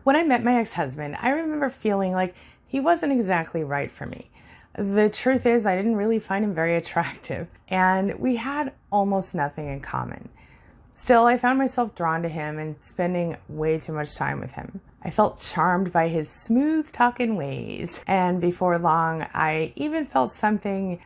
When I met my ex-husband, I remember feeling like he wasn't exactly right for me. The truth is, I didn't really find him very attractive, and we had almost nothing in common. Still, I found myself drawn to him and spending way too much time with him. I felt charmed by his smooth-talking ways, and before long, I even felt something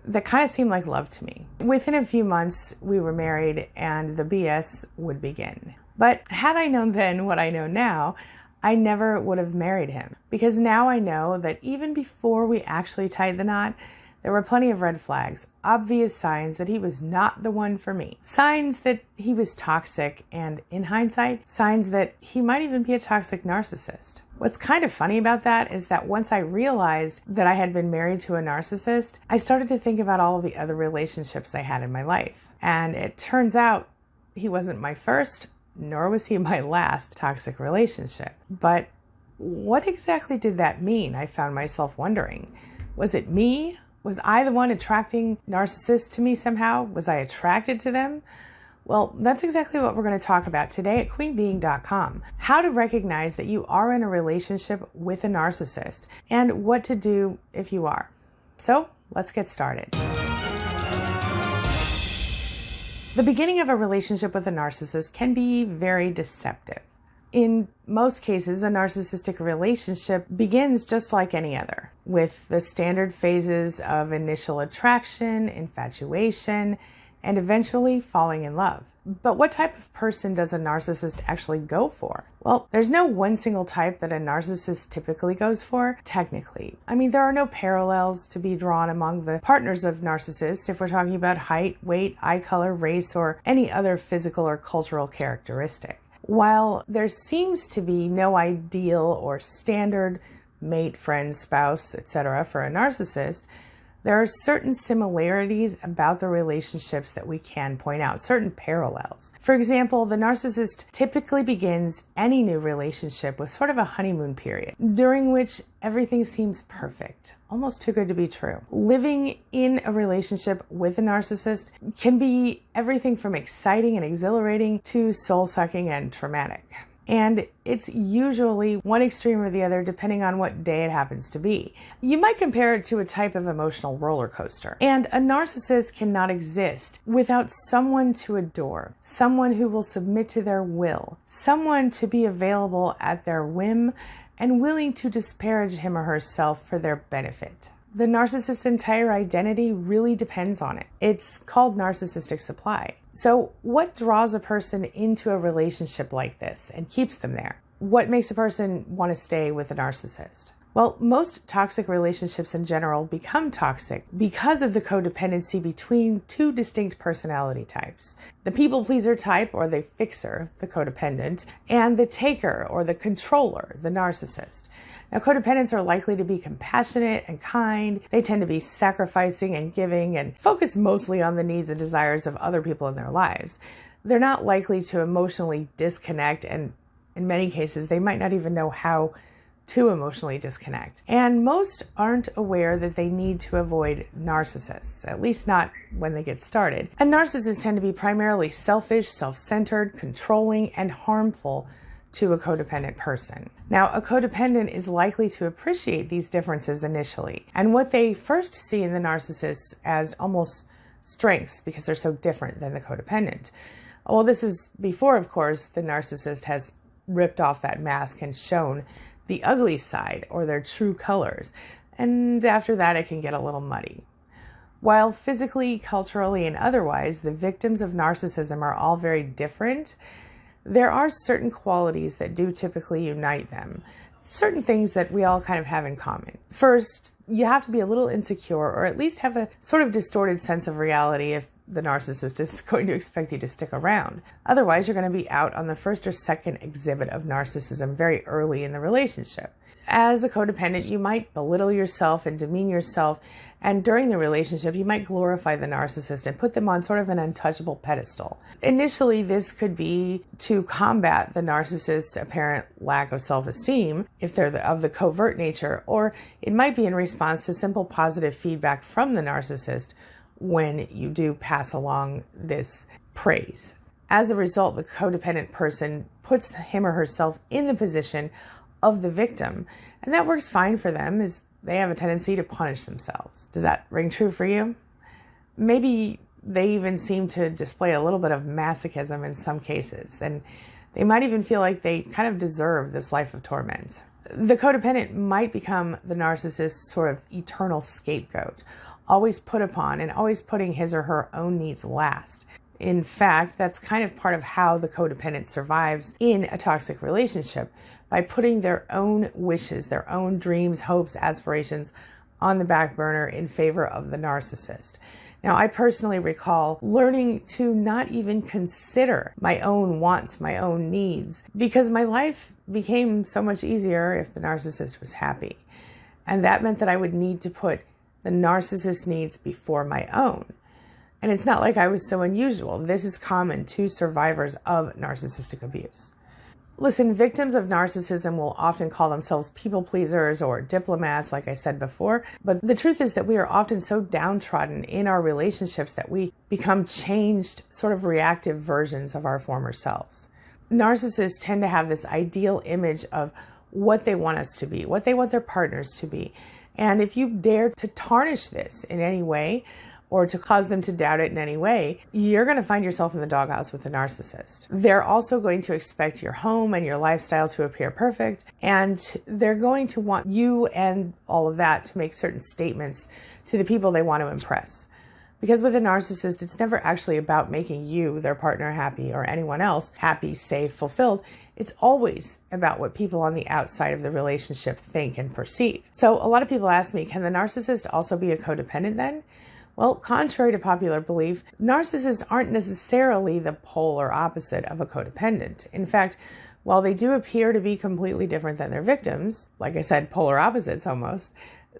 that kind of seemed like love to me. Within a few months, we were married, and the BS would begin. But had I known then what I know now, I never would have married him, because now I know that even before we actually tied the knot, there were plenty of red flags, obvious signs that he was not the one for me, signs that he was toxic, and in hindsight, signs that he might even be a toxic narcissist. What's kind of funny about that is that once I realized that I had been married to a narcissist, I started to think about all of the other relationships I had in my life. And it turns out he wasn't my first, nor was he my last toxic relationship. But what exactly did that mean? I found myself wondering. Was it me? Was I the one attracting narcissists to me somehow? Was I attracted to them? Well, that's exactly what we're going to talk about today at queenbeing.com. How to recognize that you are in a relationship with a narcissist and what to do if you are. So let's get started. The beginning of a relationship with a narcissist can be very deceptive. In most cases, a narcissistic relationship begins just like any other, with the standard phases of initial attraction, infatuation, and eventually falling in love. But what type of person does a narcissist actually go for? Well, there's no one single type that a narcissist typically goes for, technically. I mean, there are no parallels to be drawn among the partners of narcissists if we're talking about height, weight, eye color, race, or any other physical or cultural characteristic. While there seems to be no ideal or standard mate, friend, spouse, etc. for a narcissist, there are certain similarities about the relationships that we can point out, certain parallels. For example, the narcissist typically begins any new relationship with sort of a honeymoon period, during which everything seems perfect, almost too good to be true. Living in a relationship with a narcissist can be everything from exciting and exhilarating to soul-sucking and traumatic. And it's usually one extreme or the other depending on what day it happens to be. You might compare it to a type of emotional roller coaster. And a narcissist cannot exist without someone to adore, someone who will submit to their will, someone to be available at their whim and willing to disparage him or herself for their benefit. The narcissist's entire identity really depends on it. It's called narcissistic supply. So what draws a person into a relationship like this and keeps them there? What makes a person want to stay with a narcissist? Well, most toxic relationships in general become toxic because of the codependency between two distinct personality types. The people pleaser type, or the fixer, the codependent, and the taker, or the controller, the narcissist. Now, codependents are likely to be compassionate and kind. They tend to be sacrificing and giving and focus mostly on the needs and desires of other people in their lives. They're not likely to emotionally disconnect, and in many cases, they might not even know how to emotionally disconnect. And most aren't aware that they need to avoid narcissists, at least not when they get started. And narcissists tend to be primarily selfish, self-centered, controlling, and harmful to a codependent person. Now, a codependent is likely to appreciate these differences initially, and what they first see in the narcissist as almost strengths because they're so different than the codependent. Well, this is before, of course, the narcissist has ripped off that mask and shown the ugly side or their true colors, and after that it can get a little muddy. While physically, culturally, and otherwise the victims of narcissism are all very different, there are certain qualities that do typically unite them, certain things that we all kind of have in common. First, you have to be a little insecure or at least have a sort of distorted sense of reality if the narcissist is going to expect you to stick around. Otherwise, you're going to be out on the first or second exhibit of narcissism very early in the relationship. As a codependent, you might belittle yourself and demean yourself, and during the relationship, you might glorify the narcissist and put them on sort of an untouchable pedestal. Initially, this could be to combat the narcissist's apparent lack of self-esteem, if they're of the covert nature, or it might be in response to simple positive feedback from the narcissist when you do pass along this praise. As a result, the codependent person puts him or herself in the position of the victim, and that works fine for them as they have a tendency to punish themselves. Does that ring true for you? Maybe they even seem to display a little bit of masochism in some cases, and they might even feel like they kind of deserve this life of torment. The codependent might become the narcissist's sort of eternal scapegoat, always put upon and always putting his or her own needs last. In fact, that's kind of part of how the codependent survives in a toxic relationship, by putting their own wishes, their own dreams, hopes, aspirations on the back burner in favor of the narcissist. Now, I personally recall learning to not even consider my own wants, my own needs, because my life became so much easier if the narcissist was happy. And that meant that I would need to put the narcissist's needs before my own. And it's not like I was so unusual. This is common to survivors of narcissistic abuse. Listen, victims of narcissism will often call themselves people pleasers or diplomats, like I said before. But the truth is that we are often so downtrodden in our relationships that we become changed, sort of reactive versions of our former selves. Narcissists tend to have this ideal image of what they want us to be, what they want their partners to be. And if you dare to tarnish this in any way, or to cause them to doubt it in any way, you're going to find yourself in the doghouse with the narcissist. They're also going to expect your home and your lifestyle to appear perfect, and they're going to want you and all of that to make certain statements to the people they want to impress. Because with a narcissist, it's never actually about making you, their partner, happy or anyone else happy, safe, fulfilled. It's always about what people on the outside of the relationship think and perceive. So a lot of people ask me, can the narcissist also be a codependent then? Well, contrary to popular belief, narcissists aren't necessarily the polar opposite of a codependent. In fact, while they do appear to be completely different than their victims, like I said, polar opposites almost,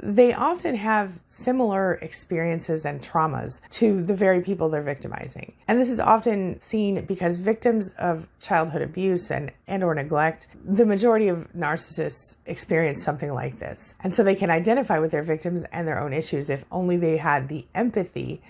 they often have similar experiences and traumas to the very people they're victimizing. And this is often seen because victims of childhood abuse and or neglect, the majority of narcissists experience something like this. And so they can identify with their victims and their own issues if only they had the empathy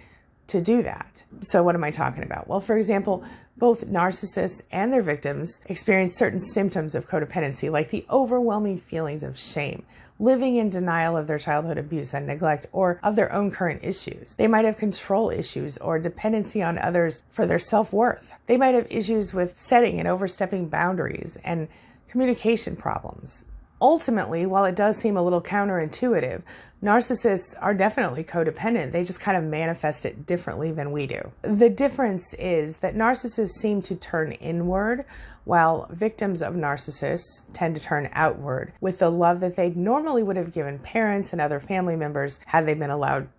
to do that. So what am I talking about? Well, for example, both narcissists and their victims experience certain symptoms of codependency, like the overwhelming feelings of shame, living in denial of their childhood abuse and neglect, or of their own current issues. They might have control issues or dependency on others for their self-worth. They might have issues with setting and overstepping boundaries and communication problems. Ultimately, while it does seem a little counterintuitive, narcissists are definitely codependent. They just kind of manifest it differently than we do. The difference is that narcissists seem to turn inward, while victims of narcissists tend to turn outward with the love that they normally would have given parents and other family members had they been allowed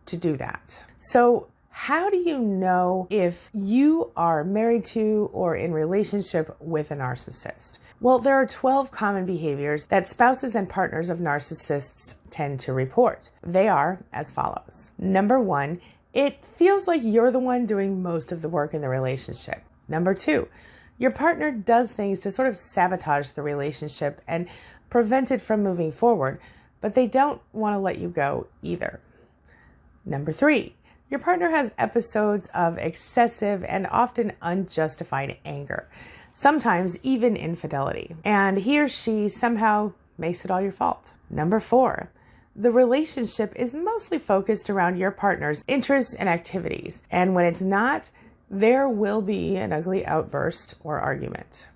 to do that. So how do you know if you are married to or in relationship with a narcissist? Well, there are 12 common behaviors that spouses and partners of narcissists tend to report. They are as follows. Number 1, it feels like you're the one doing most of the work in the relationship. Number 2, your partner does things to sort of sabotage the relationship and prevent it from moving forward, but they don't want to let you go either. Number 3, your partner has episodes of excessive and often unjustified anger, sometimes even infidelity, and he or she somehow makes it all your fault. Number 4, the relationship is mostly focused around your partner's interests and activities, and when it's not, there will be an ugly outburst or argument.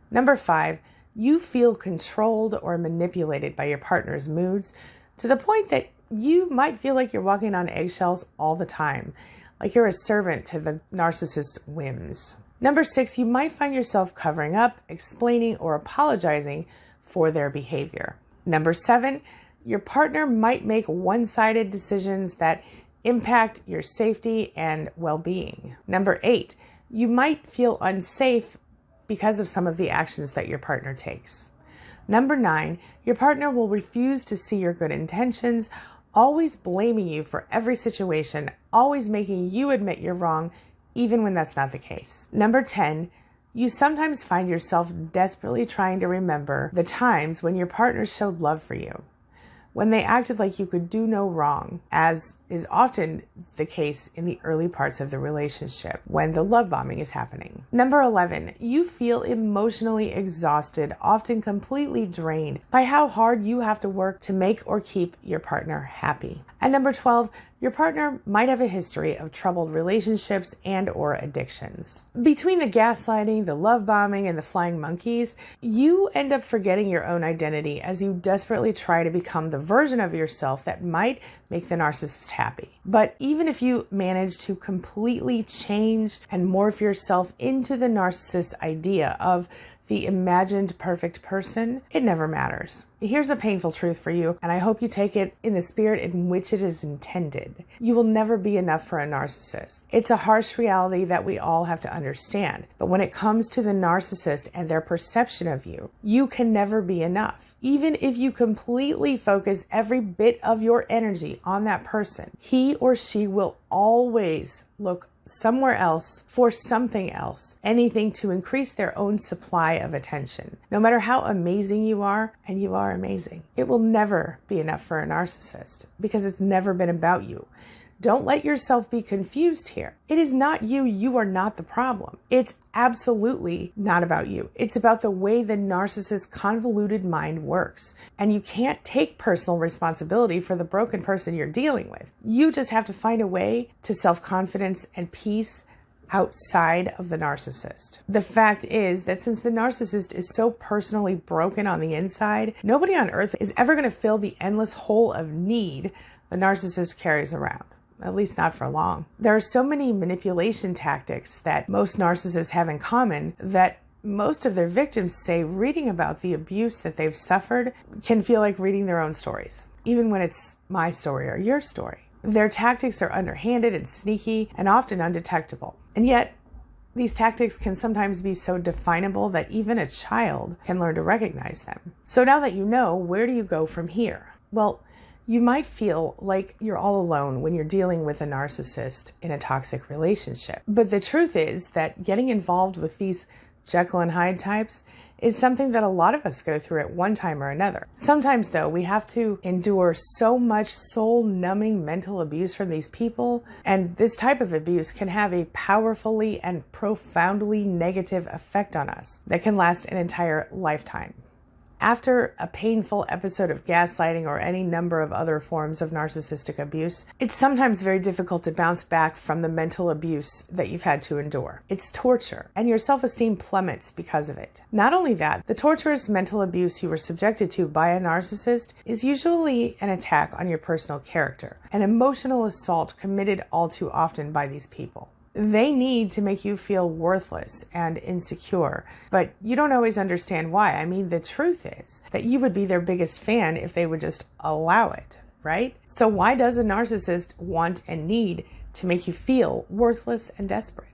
Number 5, you feel controlled or manipulated by your partner's moods to the point that you might feel like you're walking on eggshells all the time, like you're a servant to the narcissist's whims. Number 6, you might find yourself covering up, explaining, or apologizing for their behavior. Number 7, your partner might make one-sided decisions that impact your safety and well-being. Number 8, you might feel unsafe because of some of the actions that your partner takes. Number 9, your partner will refuse to see your good intentions, always blaming you for every situation, always making you admit you're wrong, even when that's not the case. Number 10, you sometimes find yourself desperately trying to remember the times when your partner showed love for you. when they acted like you could do no wrong, as is often the case in the early parts of the relationship when the love bombing is happening. Number 11, you feel emotionally exhausted, often completely drained by how hard you have to work to make or keep your partner happy. And number 12, your partner might have a history of troubled relationships and or addictions. Between the gaslighting, the love bombing, and the flying monkeys, you end up forgetting your own identity as you desperately try to become the version of yourself that might make the narcissist happy. But even if you manage to completely change and morph yourself into the narcissist's idea of the imagined perfect person, it never matters. Here's a painful truth for you, and I hope you take it in the spirit in which it is intended. You will never be enough for a narcissist. It's a harsh reality that we all have to understand. But when it comes to the narcissist and their perception of you, you can never be enough. Even if you completely focus every bit of your energy on that person, he or she will always look somewhere else for something else, anything to increase their own supply of attention. No matter how amazing you are, and you are amazing, it will never be enough for a narcissist because it's never been about you. Don't let yourself be confused here. It is not you. You are not the problem. It's absolutely not about you. It's about the way the narcissist's convoluted mind works. And you can't take personal responsibility for the broken person you're dealing with. You just have to find a way to self-confidence and peace outside of the narcissist. The fact is that since the narcissist is so personally broken on the inside, nobody on earth is ever going to fill the endless hole of need the narcissist carries around. At least not for long. There are so many manipulation tactics that most narcissists have in common that most of their victims say reading about the abuse that they've suffered can feel like reading their own stories, even when it's my story or your story. Their tactics are underhanded and sneaky and often undetectable. And yet, these tactics can sometimes be so definable that even a child can learn to recognize them. So now that you know, where do you go from here? Well, you might feel like you're all alone when you're dealing with a narcissist in a toxic relationship. But the truth is that getting involved with these Jekyll and Hyde types is something that a lot of us go through at one time or another. Sometimes, though, we have to endure so much soul-numbing mental abuse from these people, and this type of abuse can have a powerfully and profoundly negative effect on us that can last an entire lifetime. After a painful episode of gaslighting or any number of other forms of narcissistic abuse, it's sometimes very difficult to bounce back from the mental abuse that you've had to endure. It's torture, and your self-esteem plummets because of it. Not only that, the torturous mental abuse you were subjected to by a narcissist is usually an attack on your personal character, an emotional assault committed all too often by these people. They need to make you feel worthless and insecure, but you don't always understand why. I mean, the truth is that you would be their biggest fan if they would just allow it, right? So why does a narcissist want and need to make you feel worthless and desperate?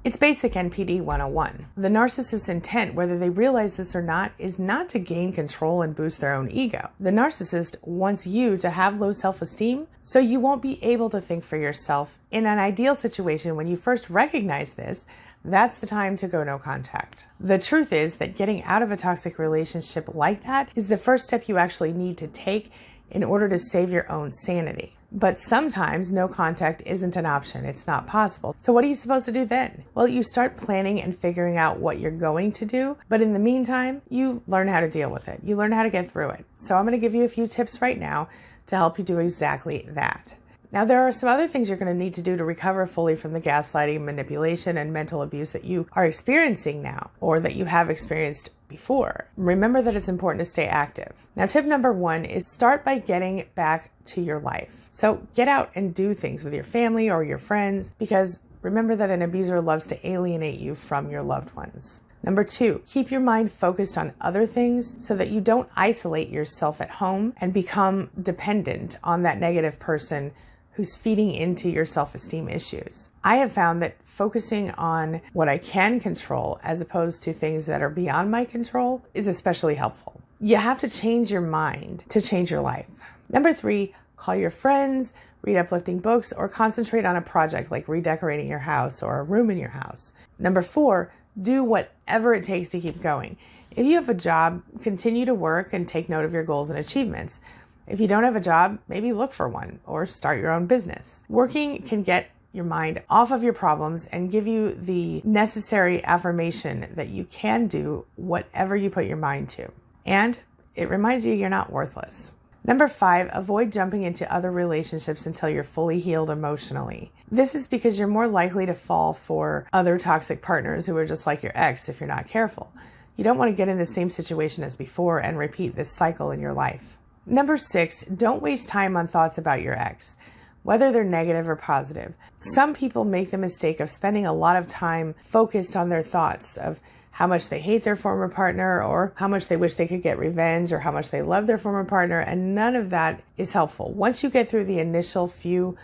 It's basic NPD 101. The narcissist's intent, whether they realize this or not, is not to gain control and boost their own ego. The narcissist wants you to have low self-esteem so you won't be able to think for yourself. In an ideal situation, when you first recognize this, that's the time to go no contact. The truth is that getting out of a toxic relationship like that is the first step you actually need to take in order to save your own sanity. But sometimes no contact isn't an option. It's not possible. So what are you supposed to do then? Well, you start planning and figuring out what you're going to do. But in the meantime, you learn how to deal with it. You learn how to get through it. So I'm going to give you a few tips right now to help you do exactly that. Now, there are some other things you're going to need to do to recover fully from the gaslighting, manipulation, and mental abuse that you are experiencing now, or that you have experienced before. Remember that it's important to stay active. Now, tip number 1 is start by getting back to your life. So get out and do things with your family or your friends, because remember that an abuser loves to alienate you from your loved ones. Number 2, keep your mind focused on other things so that you don't isolate yourself at home and become dependent on that negative person who's feeding into your self-esteem issues. I have found that focusing on what I can control as opposed to things that are beyond my control is especially helpful. You have to change your mind to change your life. Number 3, call your friends, read uplifting books, or concentrate on a project like redecorating your house or a room in your house. Number 4, do whatever it takes to keep going. If you have a job, continue to work and take note of your goals and achievements. If you don't have a job, maybe look for one or start your own business. Working can get your mind off of your problems and give you the necessary affirmation that you can do whatever you put your mind to. And it reminds you you're not worthless. Number 5, avoid jumping into other relationships until you're fully healed emotionally. This is because you're more likely to fall for other toxic partners who are just like your ex if you're not careful. You don't want to get in the same situation as before and repeat this cycle in your life. Number 6, don't waste time on thoughts about your ex, whether they're negative or positive. Some people make the mistake of spending a lot of time focused on their thoughts of how much they hate their former partner or how much they wish they could get revenge or how much they love their former partner, and none of that is helpful. Once you get through the initial few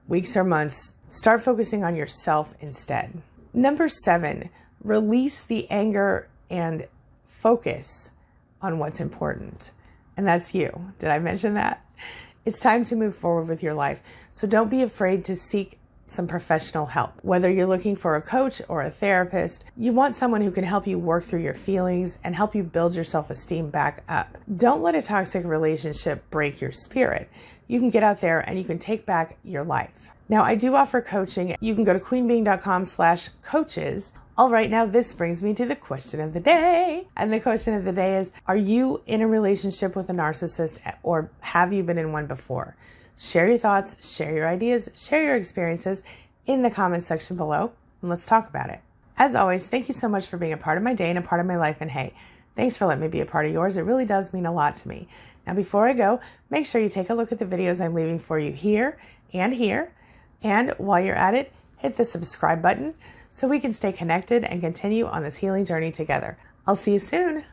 weeks or months, start focusing on yourself instead. Number 7, release the anger and focus on what's important. And that's you. Did I mention that? It's time to move forward with your life. So don't be afraid to seek some professional help. Whether you're looking for a coach or a therapist, you want someone who can help you work through your feelings and help you build your self-esteem back up. Don't let a toxic relationship break your spirit. You can get out there and you can take back your life. Now, I do offer coaching. You can go to queenbeing.com/coaches. All right, now this brings me to the question of the day. And the question of the day is, are you in a relationship with a narcissist, or have you been in one before? Share your thoughts, share your ideas, share your experiences in the comments section below, and let's talk about it. As always, thank you so much for being a part of my day and a part of my life. And hey, thanks for letting me be a part of yours. It really does mean a lot to me. Now, before I go, make sure you take a look at the videos I'm leaving for you here and here. And while you're at it, hit the subscribe button so we can stay connected and continue on this healing journey together. I'll see you soon.